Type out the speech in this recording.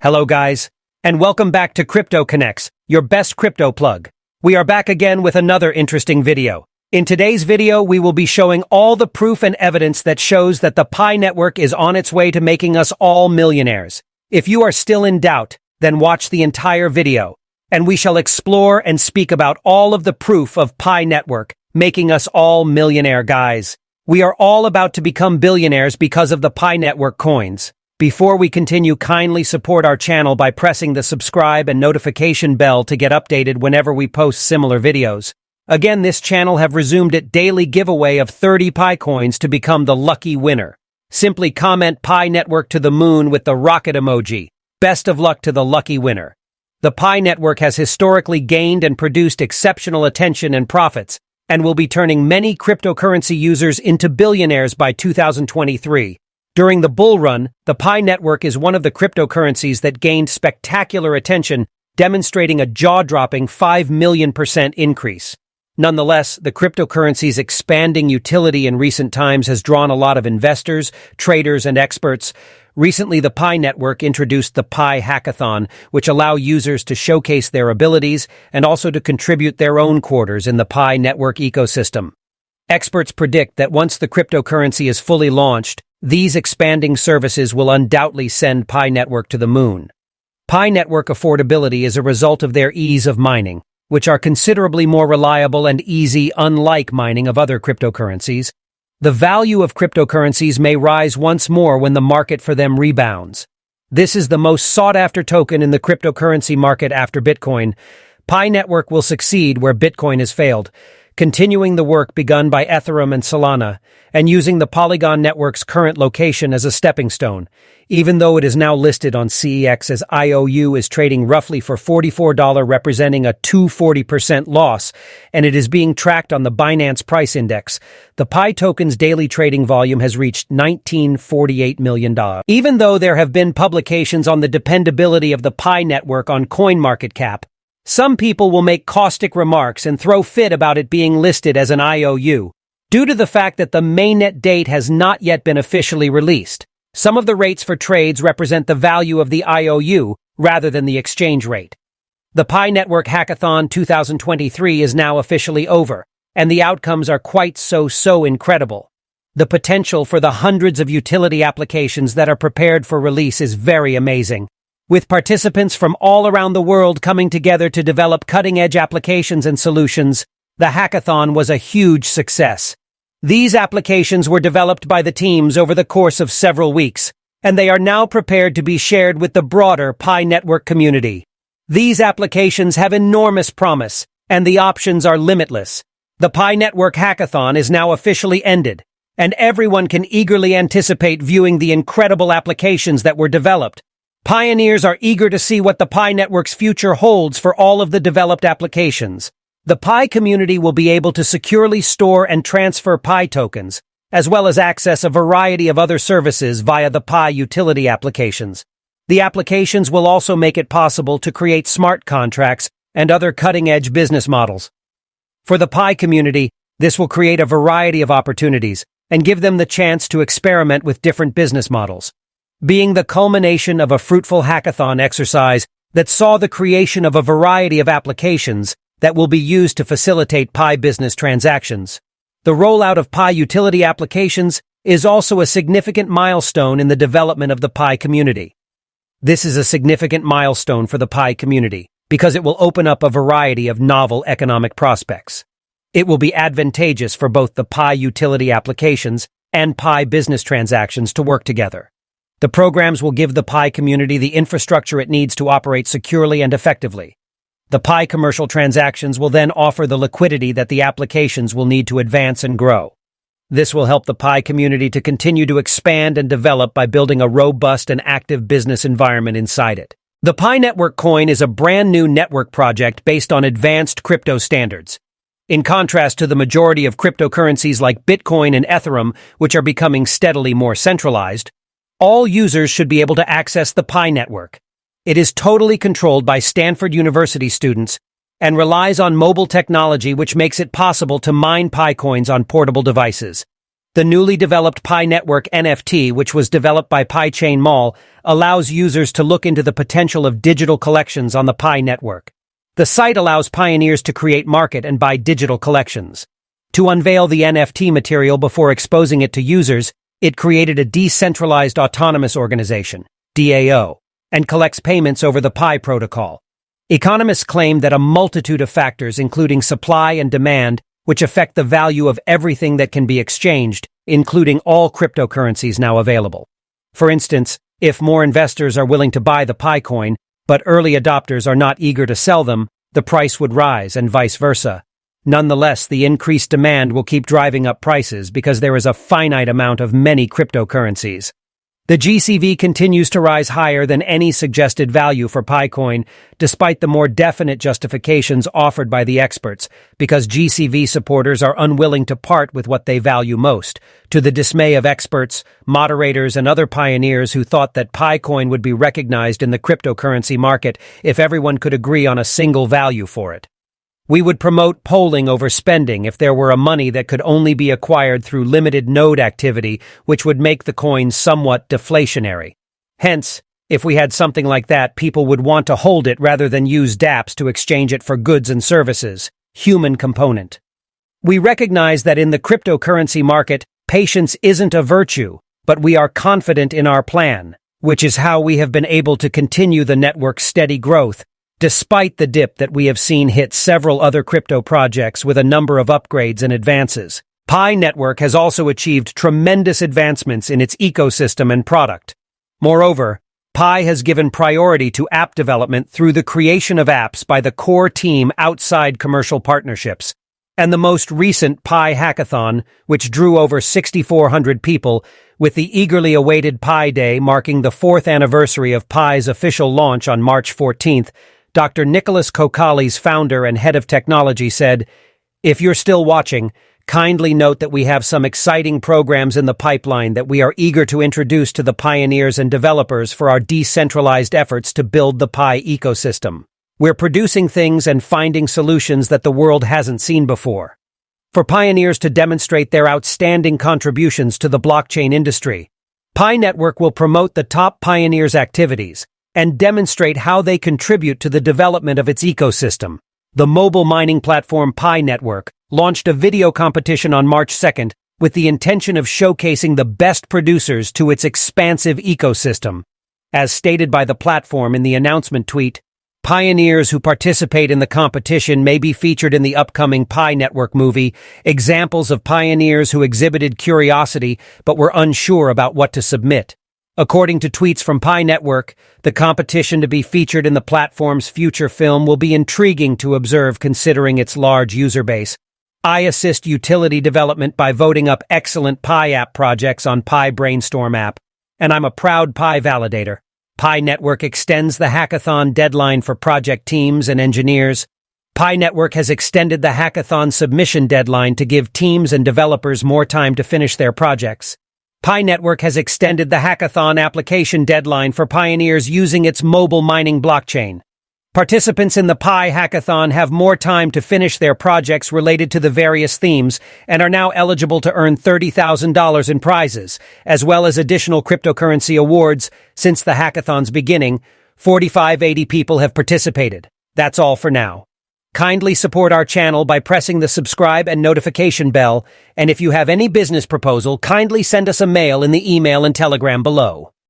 Hello guys, and welcome back to Crypto Connects, your best crypto plug. We are back again with another interesting video. In today's video, we will be showing all the proof and evidence that shows that the Pi network is on its way to making us all millionaires. If you are still in doubt, then watch the entire video, and we shall explore and speak about all of the proof of Pi network making us all millionaire guys. We are all about to become billionaires because of the Pi network coins. Before we continue, kindly support our channel by pressing the subscribe and notification bell to get updated whenever we post similar videos. Again, this channel have resumed its daily giveaway of 30 Pi coins to become the lucky winner. Simply comment Pi network to the moon with the rocket emoji. Best of luck to the lucky winner. The Pi network has historically gained and produced exceptional attention and profits, and will be turning many cryptocurrency users into billionaires by 2023. During the bull run, the Pi network is one of the cryptocurrencies that gained spectacular attention, demonstrating a jaw-dropping 5 million% increase. Nonetheless, the cryptocurrency's expanding utility in recent times has drawn a lot of investors, traders, and experts. Recently, the Pi network introduced the Pi Hackathon, which allow users to showcase their abilities and also to contribute their own quarters in the Pi network ecosystem. Experts predict that once the cryptocurrency is fully launched, these expanding services will undoubtedly send Pi network to the moon. Pi network affordability is a result of their ease of mining, which are considerably more reliable and easy, unlike mining of other cryptocurrencies. The value of cryptocurrencies may rise once more when the market for them rebounds. This is the most sought-after token in the cryptocurrency market after Bitcoin. Pi network will succeed where Bitcoin has failed, continuing the work begun by Ethereum and Solana, and using the Polygon network's current location as a stepping stone. Even though it is now listed on CEX as IOU is trading roughly for $44, representing a 240% loss, and it is being tracked on the Binance price index, the Pi token's daily trading volume has reached $19.48 million. Even though there have been publications on the dependability of the Pi network on CoinMarketCap, some people will make caustic remarks and throw fit about it being listed as an IOU, due to the fact that the mainnet date has not yet been officially released. Some of the rates for trades represent the value of the IOU rather than the exchange rate. The Pi Network Hackathon 2023 is now officially over, and the outcomes are quite so incredible. The potential for the hundreds of utility applications that are prepared for release is very amazing. With participants from all around the world coming together to develop cutting-edge applications and solutions, the hackathon was a huge success. These applications were developed by the teams over the course of several weeks, and they are now prepared to be shared with the broader Pi network community. These applications have enormous promise, and the options are limitless. The Pi network hackathon is now officially ended, and everyone can eagerly anticipate viewing the incredible applications that were developed. Pioneers are eager to see what the Pi network's future holds for all of the developed applications. The Pi community will be able to securely store and transfer Pi tokens, as well as access a variety of other services via the Pi utility applications. The applications will also make it possible to create smart contracts and other cutting-edge business models. For the Pi community, this will create a variety of opportunities and give them the chance to experiment with different business models. Being the culmination of a fruitful hackathon exercise that saw the creation of a variety of applications that will be used to facilitate Pi business transactions. The rollout of Pi utility applications is also a significant milestone in the development of the Pi community. This is a significant milestone for the Pi community because it will open up a variety of novel economic prospects. It will be advantageous for both the Pi utility applications and Pi business transactions to work together. The programs will give the Pi community the infrastructure it needs to operate securely and effectively. The Pi commercial transactions will then offer the liquidity that the applications will need to advance and grow. This will help the Pi community to continue to expand and develop by building a robust and active business environment inside it. The Pi Network coin is a brand new network project based on advanced crypto standards. In contrast to the majority of cryptocurrencies like Bitcoin and Ethereum, which are becoming steadily more centralized, all users should be able to access the Pi network. It is totally controlled by Stanford University students and relies on mobile technology, which makes it possible to mine Pi coins on portable devices. The newly developed Pi Network NFT, which was developed by Pi Chain Mall, allows users to look into the potential of digital collections on the Pi network. The site allows pioneers to create, market, and buy digital collections. To unveil the NFT material before exposing it to users, it created a decentralized autonomous organization, DAO, and collects payments over the Pi protocol. Economists claim that a multitude of factors, including supply and demand, which affect the value of everything that can be exchanged, including all cryptocurrencies now available. For instance, if more investors are willing to buy the Pi coin, but early adopters are not eager to sell them, the price would rise and vice versa. Nonetheless, the increased demand will keep driving up prices because there is a finite amount of many cryptocurrencies. The GCV continues to rise higher than any suggested value for Picoin, despite the more definite justifications offered by the experts, because GCV supporters are unwilling to part with what they value most, to the dismay of experts, moderators, and other pioneers who thought that Picoin would be recognized in the cryptocurrency market if everyone could agree on a single value for it. We would promote polling over spending if there were a money that could only be acquired through limited node activity, which would make the coin somewhat deflationary. Hence, if we had something like that, people would want to hold it rather than use dApps to exchange it for goods and services. Human component. We recognize that in the cryptocurrency market, patience isn't a virtue, but we are confident in our plan, which is how we have been able to continue the network's steady growth, despite the dip that we have seen hit several other crypto projects with a number of upgrades and advances. Pi Network has also achieved tremendous advancements in its ecosystem and product. Moreover, Pi has given priority to app development through the creation of apps by the core team outside commercial partnerships. And the most recent Pi Hackathon, which drew over 6,400 people, with the eagerly awaited Pi Day marking the 4th anniversary of Pi's official launch on March 14th, Dr. Nicholas Kokali's founder and head of technology said, "If you're still watching, kindly note that we have some exciting programs in the pipeline that we are eager to introduce to the pioneers and developers for our decentralized efforts to build the Pi ecosystem. We're producing things and finding solutions that the world hasn't seen before. For pioneers to demonstrate their outstanding contributions to the blockchain industry, Pi Network will promote the top pioneers' activities and demonstrate how they contribute to the development of its ecosystem." The mobile mining platform Pi Network launched a video competition on March 2nd with the intention of showcasing the best producers to its expansive ecosystem. As stated by the platform in the announcement tweet, pioneers who participate in the competition may be featured in the upcoming Pi Network movie, examples of pioneers who exhibited curiosity but were unsure about what to submit. According to tweets from Pi Network, the competition to be featured in the platform's future film will be intriguing to observe considering its large user base. I assist utility development by voting up excellent Pi app projects on Pi Brainstorm app, and I'm a proud Pi validator. Pi Network extends the hackathon deadline for project teams and engineers. Pi Network has extended the hackathon submission deadline to give teams and developers more time to finish their projects. Pi Network has extended the hackathon application deadline for pioneers using its mobile mining blockchain. Participants in the Pi Hackathon have more time to finish their projects related to the various themes and are now eligible to earn $30,000 in prizes, as well as additional cryptocurrency awards. Since the hackathon's beginning, 4,580 people have participated. That's all for now. Kindly support our channel by pressing the subscribe and notification bell, and if you have any business proposal, kindly send us a mail in the email and Telegram below.